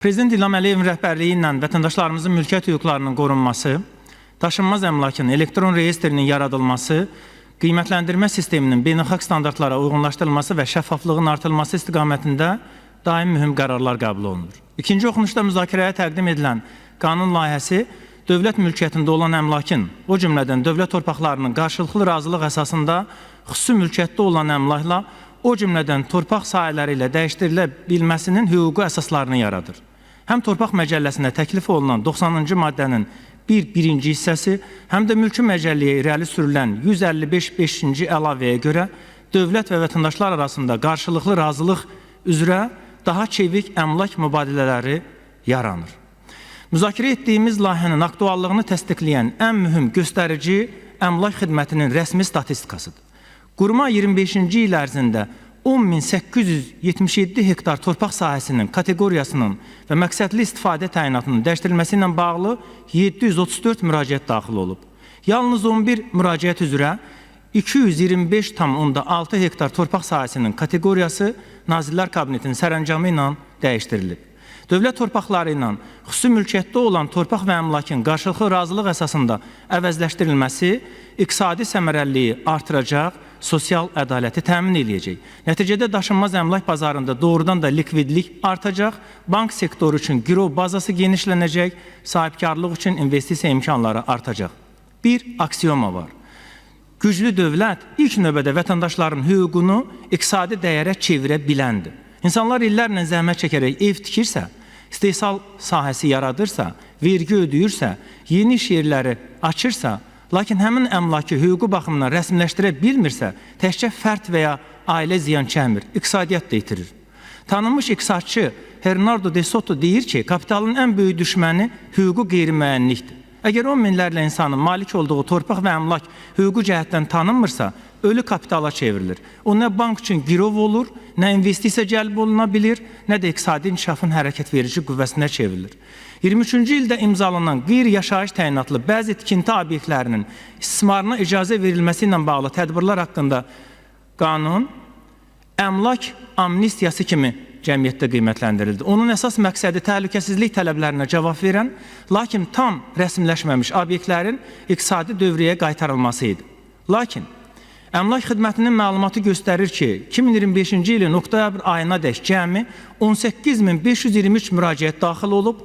Prezident İlham Əliyevin rəhbərliyi ilə vətəndaşlarımızın mülkiyyət hüquqlarının qorunması, daşınmaz əmlakın elektron reyestrinin yaradılması, qiymətləndirmə sisteminin beynəlxalq standartlara uyğunlaşdırılması və şəffaflığın artırılması istiqamətində daim mühüm qərarlar qəbul olunur. İkinci oxunuşda müzakirəyə təqdim edilən qanun layihəsi dövlət mülkiyyətində olan əmlakın, o cümlədən dövlət torpaqlarının qarşılıqlı razılıq əsasında xüsusi mülkiyyətdə olan əmlakla, o cümlədən torpaq sahələri ilə dəyişdirilə bilməsinin hüquqi əsaslarını yaradır. Həm torpaq məcəlləsinə təklif olunan 90-cı maddənin birinci hissəsi, həm də mülki məcəlləyə irəli sürülən 155-5-ci əlavəyə görə dövlət və vətəndaşlar arasında qarşılıqlı razılıq üzrə daha çevik əmlak mübadilələri yaranır. Müzakirə etdiyimiz layihənin aktuallığını təsdiqləyən ən mühüm göstərici əmlak xidmətinin rəsmi statistikasıdır. Quruma 25-ci il ərzində 10.877 hektar torpaq sahəsinin kateqoriyasının və məqsədli istifadə təyinatının dəyişdirilməsi ilə bağlı 734 müraciət daxil olub. Yalnız 11 müraciət üzrə 225,6 hektar torpaq sahəsinin kateqoriyası Nazirlər Kabinetinin sərəncamı ilə dəyişdirilib. Dövlət torpaqları ilə xüsusi mülkiyyətdə olan torpaq və əmlakın qarşılıqlı razılıq əsasında əvəzləşdirilməsi iqtisadi səmərəliliyi artıracaq, sosial ədaləti təmin edəcək. Nəticədə daşınmaz əmlak bazarında doğrudan da likvidlik artacaq, bank sektoru üçün girov bazası genişlənəcək, sahibkarlıq üçün investisiya imkanları artacaq. Bir aksiyoma var. Güclü dövlət ilk növbədə vətəndaşların hüququnu iqtisadi dəyərə çevirə biləndir. İnsanlar illərlə zəhmət çəkərək ev tikirsə, istehsal sahəsi yaradırsa, vergi ödəyirsə, yeni iş yerləri açırsa, lakin həmin əmlakı hüquqi baxımından rəsmiləşdirə bilmirsə, təkcə fərd və ya ailə ziyan çəkmir, iqtisadiyyat da itirir. Tanınmış iqtisadçı Hernando de Soto deyir ki, kapitalın ən böyük düşməni hüquqi qeyri-müəyyənlikdir. Əgər 10 minlərlə insanın malik olduğu torpaq və əmlak hüquqi cəhətdən tanınmırsa, ölü kapitala çevrilir. O nə bank üçün girov olur, nə investisiya cəlb oluna bilir, nə də iqtisadi inkişafın hərəkət verici qüvvəsinə çevrilir. 23-cü ildə imzalanan qeyri-yaşayış təyinatlı bəzi tikinti obyektlərinin istismarına icazə verilməsi ilə bağlı tədbirlər haqqında qanun əmlak amnistiyası kimi cəmiyyətdə qiymətləndirildi. Onun əsas məqsədi təhlükəsizlik tələblərinə cavab verən, lakin tam rəsmiləşməmiş obyektlərin iqtisadi dövriyyəyə qaytarılması idi. Lakin Əmlak xidmətinin məlumatı göstərir ki, 2025-ci ilin oktyabr ayına dək cəmi 18.523 müraciət daxil olub,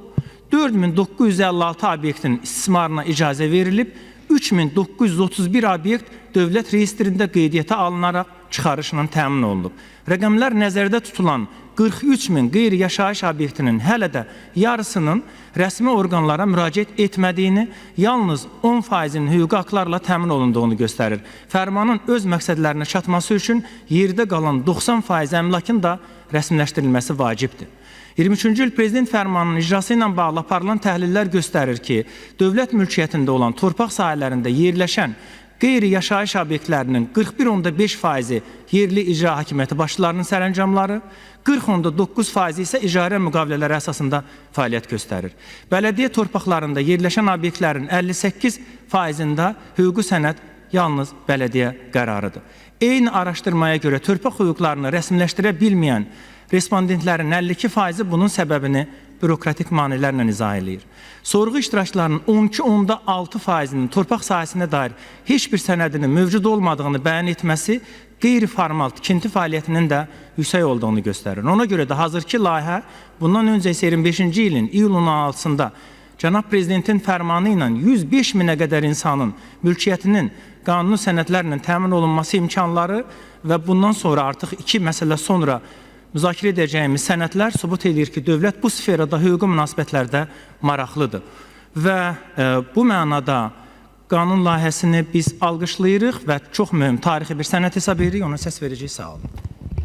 4.956 obyektin istismarına icazə verilib, 3.931 obyekt dövlət reyestrində qeydiyyata alınaraq çıxarışının təmin olunub. Rəqəmlər nəzərdə tutulan 43.000 qeyri-yaşayış obyektinin hələ də yarısının rəsmi orqanlara müraciət etmədiyini, yalnız 10%-nin hüquqi haqlarla təmin olunduğunu göstərir. Fərmanın öz məqsədlərinə çatması üçün yerdə qalan 90% əmlakın da rəsmiləşdirilməsi vacibdir. 23-cü il Prezident fərmanının icrası ilə bağlı aparılan təhlillər göstərir ki, dövlət mülkiyyətində olan torpaq sahələrində yerləşən qeyri-yaşayış obyektlərinin 41,5%-i yerli icra hakimiyyəti başçılarının sərəncamları, 40,9% isə icarə müqavilələri əsasında fəaliyyət göstərir. Bələdiyyə torpaqlarında yerləşən obyektlərin 58%-ində hüquqi sənəd yalnız bələdiyyə qərarıdır. Eyni araşdırmaya görə torpaq hüquqlarını rəsmiləşdirə bilməyən respondentlərin 52%-i bunun səbəbini bürokratik maneələrlə izah edir. Sorğu iştirakçılarının 12,6%-nin torpaq sahəsinə dair heç bir sənədinin mövcud olmadığını bəyan etməsi qeyri-formal tikinti fəaliyyətinin də yüksək olduğunu göstərir. Ona görə də hazırki layihə bundan öncə 25-ci ilin iyulun 16-sında Cənab Prezidentin fərmanı ilə 105 minə qədər insanın mülkiyyətinin qanuni sənədlərlə təmin olunması imkanları və bundan sonra artıq 2 məsələ sonra müzakirə edəcəyimiz sənədlər sübut edir ki, dövlət bu sferada hüquqi münasibətlərdə maraqlıdır. Və bu mənada qanun layihəsini biz alqışlayırıq və çox mühüm tarixi bir sənəd hesab edirik. Ona səs verəcəyik. Sağ olun.